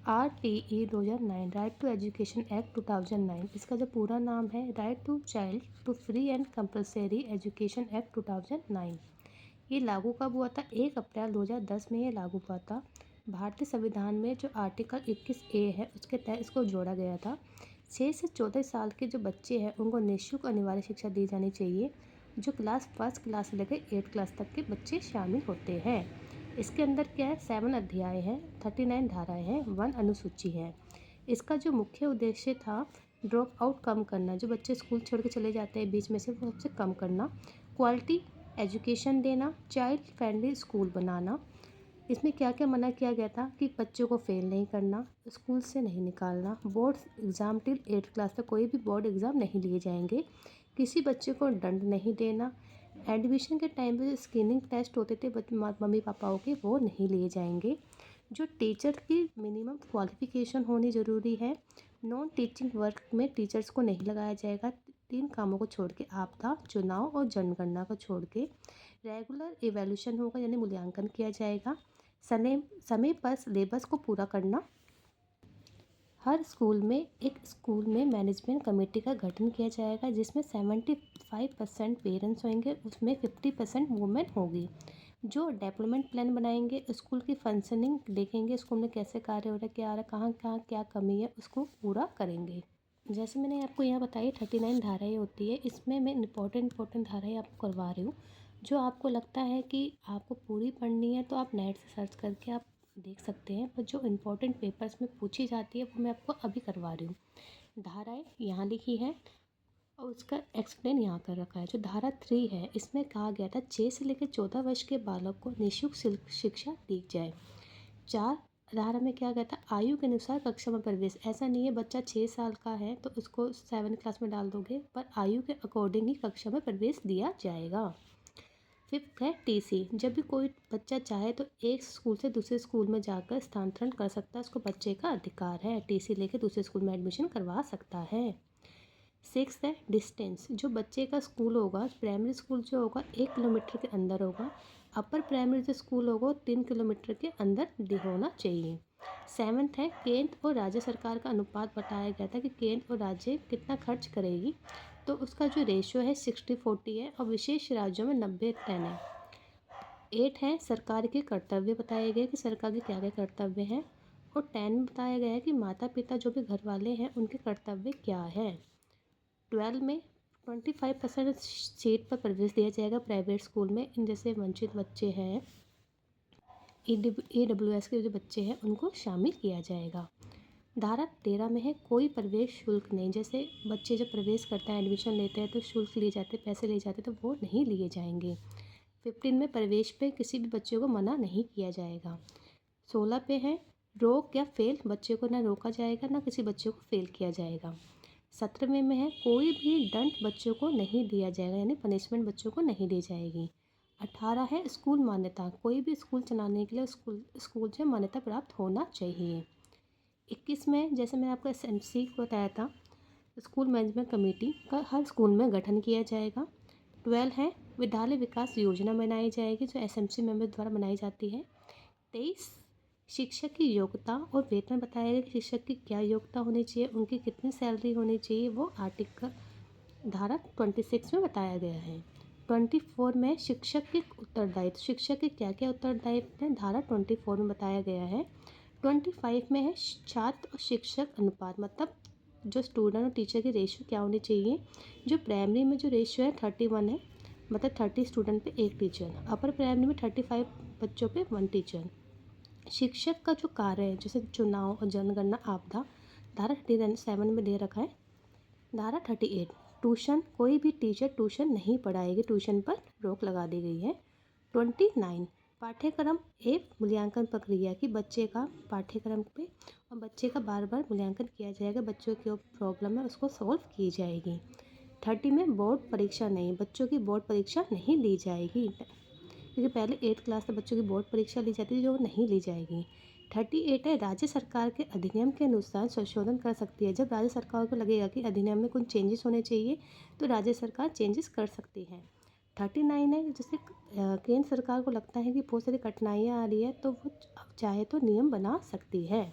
RTE 2009 right to education act 2009, इसका जो पूरा नाम है right to child to free and compulsory education act 2009। ये लागू कब हुआ था? 1 अप्रैल 2010 में ये लागू हुआ था। भारतीय संविधान में जो आर्टिकल 21A है उसके तहत इसको जोड़ा गया था। 6 से 14 साल के जो बच्चे हैं उनको निःशुल्क अनिवार्य शिक्षा दी जानी चाहिए। जो क्लास 1 क्लास से लेकर 8 क्लास तक के बच्चे शामिल होते हैं। इसके अंदर क्या है? 7 अध्याय हैं, 39 धाराएं हैं, 1 अनुसूची है। इसका जो मुख्य उद्देश्य था ड्रॉप आउट कम करना, जो बच्चे स्कूल छोड़ के चले जाते हैं बीच में से, वो सबसे कम करना, क्वालिटी एजुकेशन देना, चाइल्ड फ्रेंडली स्कूल बनाना। इसमें क्या क्या मना किया गया था कि बच्चों को फेल नहीं करना, स्कूल से नहीं निकालना, बोर्ड एग्ज़ाम टिल 8 क्लास तक कोई भी बोर्ड एग्ज़ाम नहीं लिए जाएंगे, किसी बच्चे को दंड नहीं देना, एडमिशन के टाइम पे जो स्क्रीनिंग टेस्ट होते थे मम्मी पापाओं के, वो नहीं लिए जाएंगे। जो टीचर की मिनिमम क्वालिफ़िकेशन होनी ज़रूरी है। नॉन टीचिंग वर्क में टीचर्स को नहीं लगाया जाएगा। 3 कामों को छोड़ के, आपदा, चुनाव और जनगणना को छोड़ के। रेगुलर इवैल्यूएशन होगा, यानी मूल्यांकन किया जाएगा। समय पर सिलेबस को पूरा करना। हर स्कूल में मैनेजमेंट कमेटी का गठन किया जाएगा, जिसमें 75% पेरेंट्स होंगे, उसमें 50% वुमेन होगी। जो डेवलपमेंट प्लान बनाएंगे, स्कूल की फंक्शनिंग देखेंगे, स्कूल में कैसे कार्य हो रहा है, क्या आ रहा है, कहाँ कहाँ क्या कमी है, उसको पूरा करेंगे। जैसे मैंने आपको यहाँ बताई 39 धाराएँ होती है। इसमें मैं इम्पोर्टेंट धाराएँ आपको करवा रही हूँ। जो आपको लगता है कि आपको पूरी पढ़नी है तो आप नेट से सर्च करके आप देख सकते हैं, पर जो इम्पोर्टेंट पेपर्स में पूछी जाती है वो मैं आपको अभी करवा रही हूँ। धाराएँ यहाँ लिखी है और उसका एक्सप्लेन यहाँ कर रखा है। जो धारा 3 है, इसमें कहा गया था 6 से लेकर 14 वर्ष के बालक को निःशुल्क शिक्षा दी जाए। 4 धारा में क्या कहता है? आयु के अनुसार कक्षा में प्रवेश। ऐसा नहीं है बच्चा 6 साल का है तो उसको 7 क्लास में डाल दोगे, पर आयु के अकॉर्डिंग ही कक्षा में प्रवेश दिया जाएगा। 5th है TC। जब भी कोई बच्चा चाहे तो एक स्कूल से दूसरे स्कूल में जाकर स्थानांतरण कर सकता है, उसको बच्चे का अधिकार है, TC लेके दूसरे स्कूल में एडमिशन करवा सकता है। 6th है डिस्टेंस। जो बच्चे का स्कूल होगा, प्राइमरी स्कूल जो होगा 1 किलोमीटर के अंदर होगा, अपर प्राइमरी जो स्कूल होगा 3 किलोमीटर के अंदर होना चाहिए। 7th है केंद्र और राज्य सरकार का अनुपात बताया गया था कि केंद्र और राज्य कितना खर्च करेगी, तो उसका जो रेशियो है 60-40 है और विशेष राज्यों में 90-10 है। 8 है सरकार के कर्तव्य बताए गए कि सरकार के क्या क्या कर्तव्य हैं, और 10 में बताया गया है कि माता पिता जो भी घर वाले हैं उनके कर्तव्य क्या है। 12 में 25% सीट पर प्रवेश दिया जाएगा प्राइवेट स्कूल में। इन जैसे वंचित बच्चे हैं, EWS के जो बच्चे हैं उनको शामिल किया जाएगा। धारा 13 में है कोई प्रवेश शुल्क नहीं। जैसे बच्चे जब प्रवेश करते हैं, एडमिशन लेते हैं तो शुल्क लिए जाते हैं, पैसे लिए जाते हैं, तो वो नहीं लिए जाएंगे। 15 में प्रवेश पे किसी भी बच्चे को मना नहीं किया जाएगा। 16 पे है रोक या फेल, बच्चे को ना रोका जाएगा ना किसी बच्चे को फेल किया जाएगा। 17वें में है कोई भी दंड बच्चों को नहीं दिया जाएगा, यानी पनिशमेंट बच्चों को नहीं दी जाएगी। 18 है स्कूल मान्यता। कोई भी स्कूल चलाने के लिए स्कूल से मान्यता प्राप्त होना चाहिए। 21 में जैसे मैंने आपको SMC को बताया था, स्कूल मैनेजमेंट कमेटी का हर स्कूल में गठन किया जाएगा। 12 है विद्यालय विकास योजना बनाई जाएगी, जो SMC मेंबर द्वारा बनाई जाती है। 23 शिक्षक की योग्यता और वेतन बताया गया कि शिक्षक की क्या योग्यता होनी चाहिए, उनकी कितनी सैलरी होनी चाहिए, वो आर्टिकल धारा 26 में बताया गया है। 24 में शिक्षक के उत्तरदायित्व, शिक्षक के क्या क्या उत्तरदायित्व हैं, धारा 24 में बताया गया है। 25 में है छात्र और शिक्षक अनुपात, मतलब जो स्टूडेंट और टीचर की रेशियो क्या होनी चाहिए। जो प्राइमरी में जो रेशियो है 31 है, मतलब 30 स्टूडेंट पे 1 टीचर। अपर प्राइमरी में 35 बच्चों पे 1 टीचर। शिक्षक का जो कार्य है जैसे चुनाव और जनगणना, आपदा, धारा 37 में दे रखा है। धारा 38 ट्यूशन, कोई भी टीचर ट्यूशन नहीं पढ़ाएगी, ट्यूशन पर रोक लगा दी गई है। 29 पाठ्यक्रम एवं मूल्यांकन प्रक्रिया की बच्चे का पाठ्यक्रम पे और बच्चे का बार बार मूल्यांकन किया जाएगा, बच्चों की प्रॉब्लम है उसको सॉल्व की जाएगी। 30 में बोर्ड परीक्षा नहीं, बच्चों की बोर्ड परीक्षा नहीं ली जाएगी, क्योंकि पहले 8 क्लास तक बच्चों की बोर्ड परीक्षा ली जाती थी, जो नहीं ली जाएगी। 38 है राज्य सरकार के अधिनियम के अनुसार संशोधन कर सकती है। जब राज्य सरकार को लगेगा कि अधिनियम में कुछ चेंजेस होने चाहिए तो राज्य सरकार चेंजेस कर सकती है। 39 है जैसे केंद्र सरकार को लगता है कि बहुत सारी कठिनाइयाँ आ रही है तो वो चाहे तो नियम बना सकती है।